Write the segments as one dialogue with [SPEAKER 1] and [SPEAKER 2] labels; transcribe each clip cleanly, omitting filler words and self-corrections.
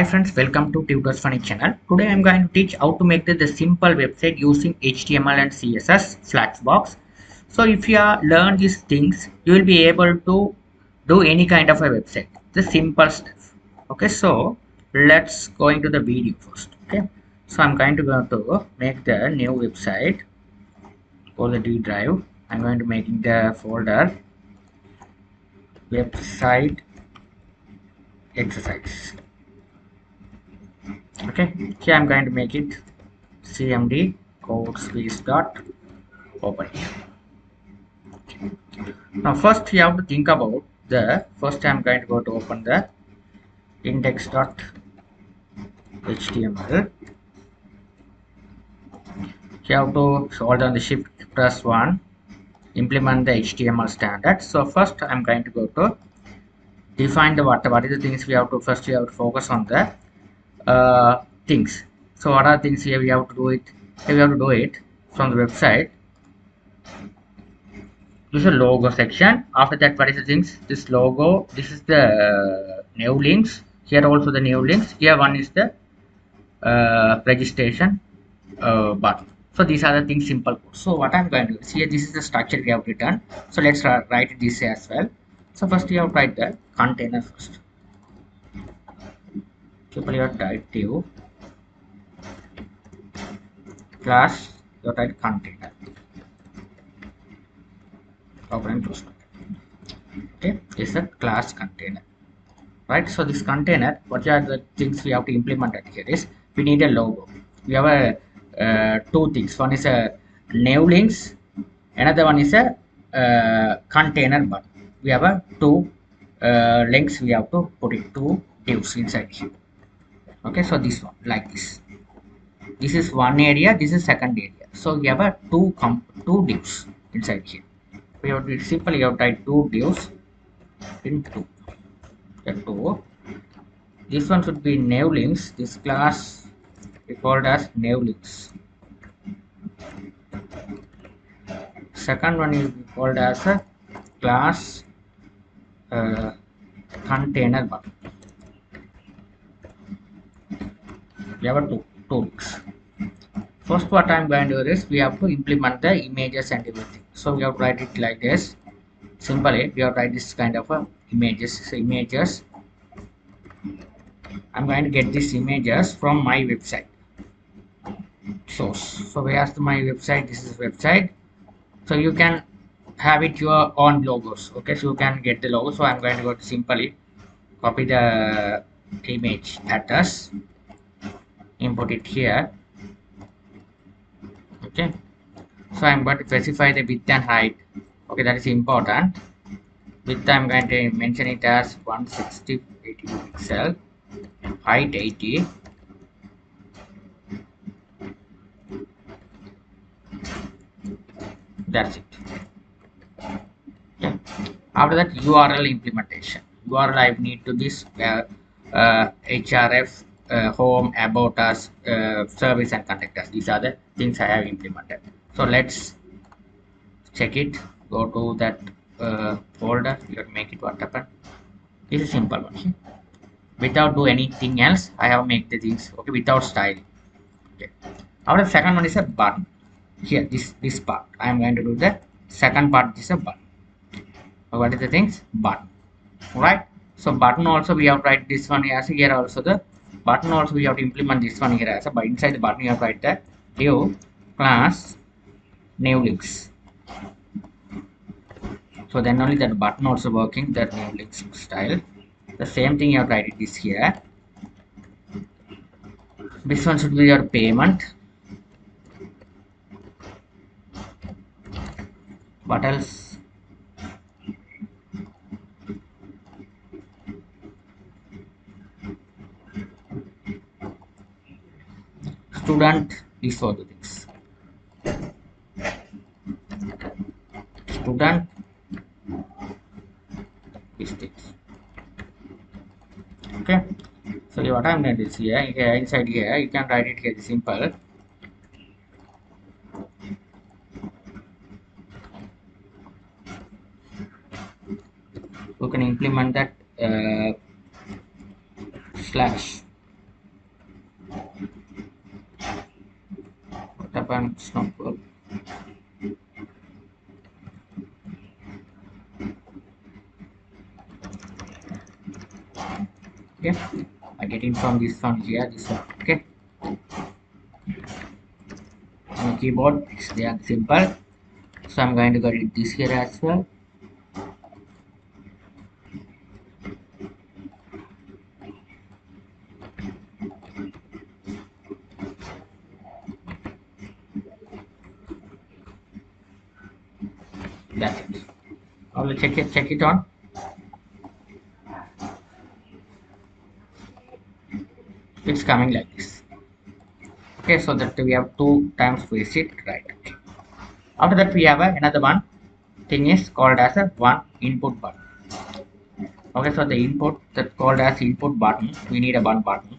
[SPEAKER 1] Hi friends, welcome to TutusFunny channel. Today I am going to teach how to make the simple website using HTML and CSS Flexbox. So if you learn these things, you will be able to do any kind of a website. The simple stuff. Okay, so let's go into the video first. Okay, so I'm going to go to make the new website for the D drive. I'm going to making the folder website exercise. Okay, here I'm going to make it cmd code space dot open. Now first you have to think about the first I'm going to go to open the index dot html. You have to hold on the shift press 1, implement the html standard. So first I'm going to go to define the what is the things we have to first we have to focus on the things. So what are things here we have to do it, we have to do it from the website. This is a logo section. After that, what is the things? This logo, this is the new links. Here also the new links. Here one is the registration button. So these are the things simple code. So what I'm going to do is here, this is the structure we have written. So let's write this as well. So first you have to write the container first. Simply you have to write div class, you have to write container. Open and close. Okay, this is a class container. Right, so this container, what are the things we have to implement at here is we need a logo. We have a two things. One is a new links, another one is a container button. We have a two links. We have to put it two divs inside here. Okay, so this one like this. This is one area. This is second area. So we have a two divs inside here. We have to simply have to type two divs in two. Two. This one should be new links. This class we called as new links. Second one is called as a class container button. We have two links. First, what I'm going to do is we have to implement the images and everything. So we have to write it like this. Simply, we have to write this kind of images. So images. I'm going to get these images from my website source. So where's my website? This is website. So you can have it your own logos. Okay, so you can get the logo. So I'm going to go to simply copy the image address, import it here. Okay, so I'm going to specify the width and height. Okay, that is important. Width I'm going to mention it as 160 80 pixel, height 80. That's it. Okay. After that, URL implementation. URL I need to this href, home, about us, service and contact us. These are the things I have implemented. So let's check it. Go to that folder. You have to make it what happened. This is simple one. Okay? Without do anything else, I have make the things okay without styling. Okay. After the second one is a button. Here this part I am going to do the second part. This is a button. What is the things? Button. Right, so button also we have to write this one as here also the button also we have to implement this one here as a, but inside the button you have to write the div class new links. So then only that button also working, that new links style. The same thing you have to write it this here. This one should be your payment. What else? Student, these are the things. Student, these things. Okay, so what I'm going to do here, inside here you can write it here simple. You can implement that slash happened? It's not work. Okay, I get in from this one here, this one. Okay, on the keyboard it's there simple. So I'm going to get this here as well. That's it. I will check it on. It's coming like this. Okay, so that we have 2 times visit, right? Okay. After that we have another one thing is called as a one input button. Okay, so the input that called as input button, we need a one button.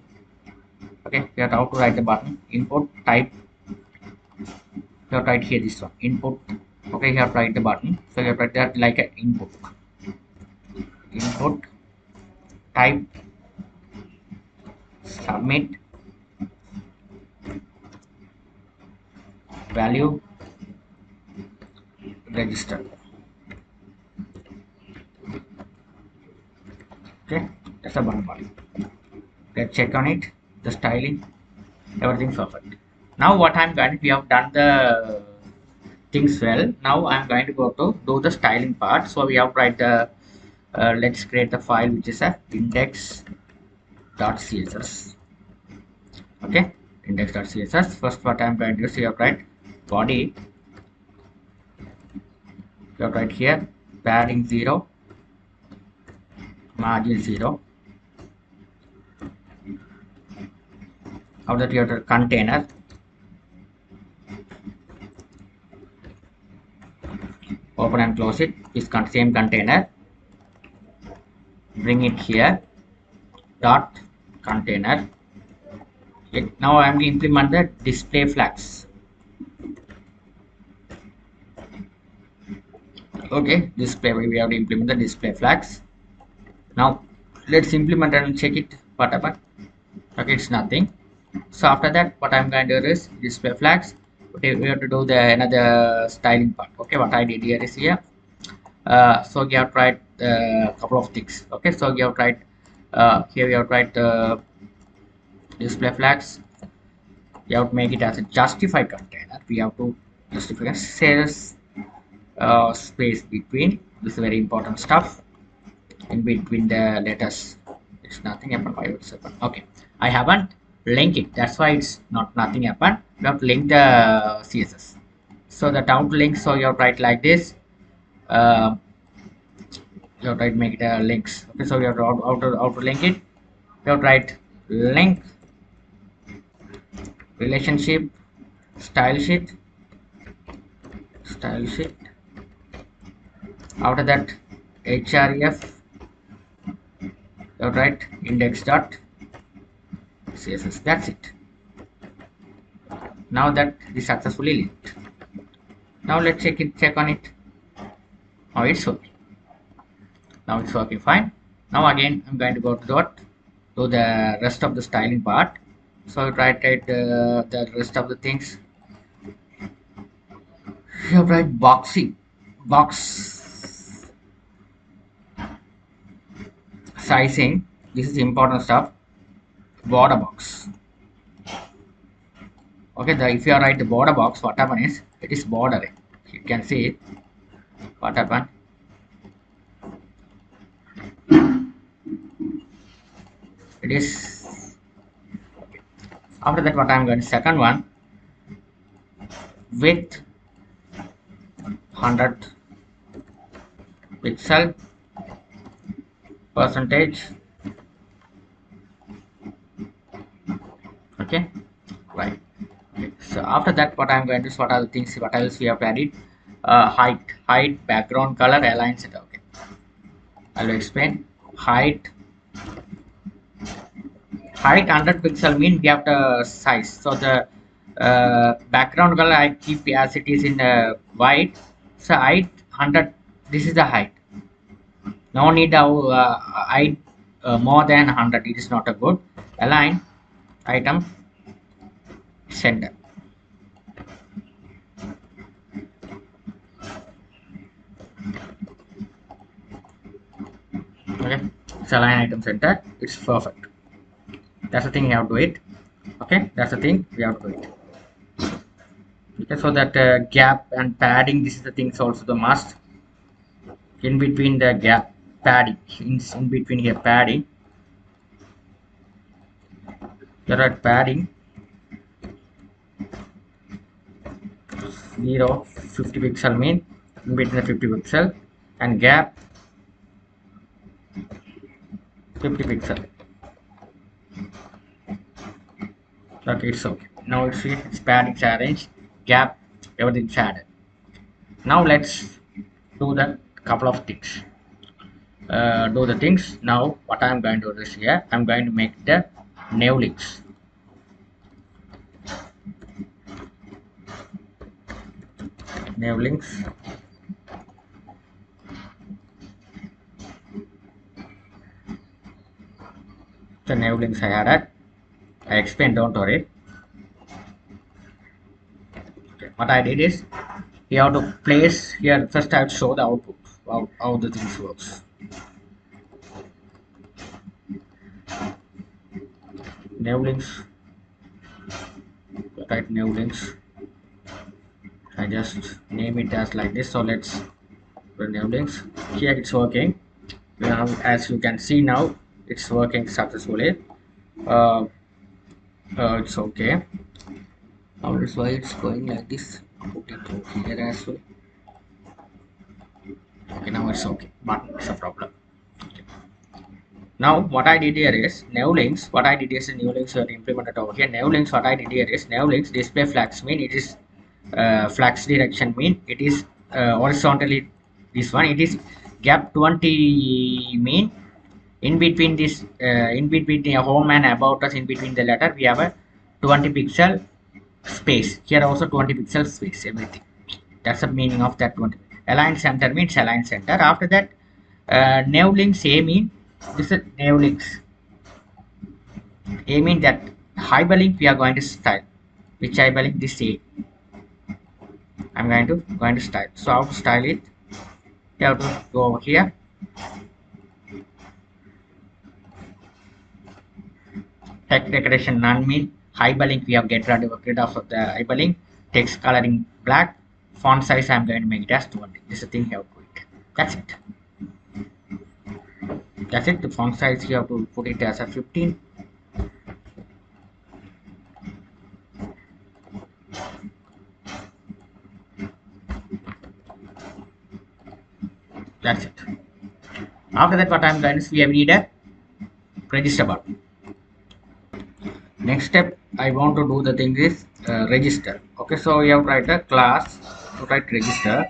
[SPEAKER 1] Okay, we have how to write the button. Input type, you have to write here this one input. Okay, you have to write the button, so you have to write that like an input type submit value register. Okay, that's a one button. Let's check on it, the styling, everything perfect. Now what I'm going to, we have done the things well. Now I'm going to go to do the styling part. So we have to write the let's create the file which is a index.css. Okay, index.css. First what I'm going to do is you have to write body, you have to write here padding 0, margin 0. After that you have to container, open and close it, this same container, bring it here, dot container. Now I am going to implement the display flags. Okay, display, we have to implement the display flags. Now let's implement and check it what happened. Okay, it's nothing. So after that what I'm going to do is display flags. Okay, we have to do the another styling part. Okay, what I did here is here. So you have tried a couple of things. Okay, so you have tried here you have tried display flags. You have to make it as a justify container. We have to justify sales space between. This is very important stuff. In between the letters, it's nothing happened. Why it's happen? Okay, I haven't linked it. That's why it's not nothing happened. You have to link the CSS. So the down to link. So you have to write like this. You have to write make the links. Okay, so you have to how to link it. You have to write link relationship style sheet. After that href, you have to write index.css. That's it. Now that is successfully linked. Now let's check on it. Now it's working. Now it's working fine. Now again I'm going to go to do the rest of the styling part. So write the rest of the things. You have write box sizing. This is important stuff. Border box. Okay, if you write the border box, what happen is it is bordering. You can see it. What happened? It is. After that, what I'm going to second one width 100 pixel percentage. Okay, right. Okay. So after that, what I'm going to what are the things? What else we have added? Height, background color, aligns it. Okay, I'll explain. Height 100 pixel mean we have the size. So the background color I keep as it is in white. So height 100. This is the height. No need height more than 100. It is not a good. Align item center. align item center, it's perfect. That's the thing you have to do it. Okay, that's the thing we have to do it. Okay, so that gap and padding, this is the things also the must. In between the gap, padding, in between here padding, there are padding 0 50 pixel mean in between the 50 pixel and gap 50 pixel. Okay, it's okay. Now it's see, it's padding arranged, gap, everything's added. Now let's do the couple of things. Do the things. Now what I'm going to do is here, I'm going to make the nav links. Nav links. The nav links I added. I explained, don't worry. Okay. What I did is you have to place here. First I have to show the output, how the things works. Nav links. Write nav links. I just name it as like this. So let's put nav links. Here it's working. Now, as you can see now, it's working successfully. It's okay. Now that's why it's going like this. Put it over here as well. Okay, now it's okay, but it's a problem. Okay. Now what I did here is nav links. What I did is nav links are implemented over here. Nav links. What I did here is nav links display flags mean it is flags direction mean it is horizontally this one. It is gap 20 mean in between this in between the home and about us, in between the letter we have a 20 pixel space. Here also 20 pixel space, everything. That's the meaning of that 20. Align center means align center. After that nav links A mean this is nav links A mean that hyperlink we are going to style. Which hyperlink? This A. I'm going to style. So how to style it? You have to go over here. Text decoration none mean hyperlink we have get rid of the hyperlink. Text coloring black. Font size I'm going to make it as 20. This is the thing you have to do it. That's it. That's it. The font size you have to put it as a 15. That's it. After that, what I'm going to see, we need a register button. Next step I want to do the thing is register. Okay, so we have to write a class to write register.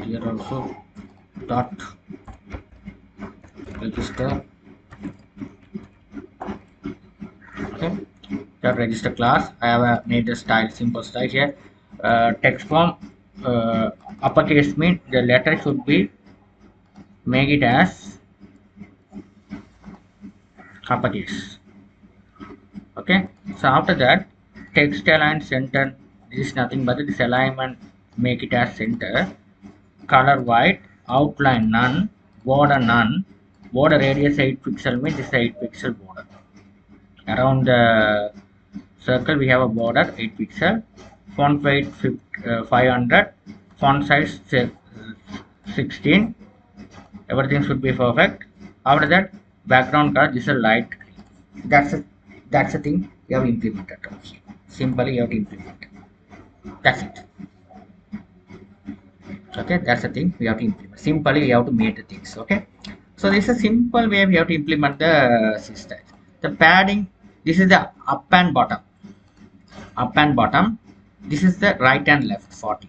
[SPEAKER 1] Here also dot register. Okay, that register class. I have made the style simple style here. Text form uppercase mean the letter should be make it as uppercase. Okay, so after that text align center, this is nothing but this alignment, make it as center. Color white, outline none, border none, border radius 8 pixel means this is 8 pixel border. Around the circle we have a border 8 pixel. Font weight 500, font size 16. Everything should be perfect. After that background color, this is a light green. That's the thing you have implemented. Simply you have to implement. That's it. Okay, that's the thing we have to implement. Simply you have to make the things. Okay, so this is a simple way we have to implement the system. The padding, this is the up and bottom. Up and bottom. This is the right and left 40.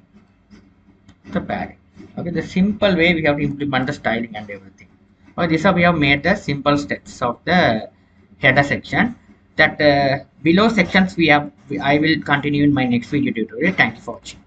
[SPEAKER 1] The padding. Okay, the simple way we have to implement the styling and everything. Okay, this is how we have made the simple steps of the header section. That below sections I will continue in my next video tutorial. Thank you for watching.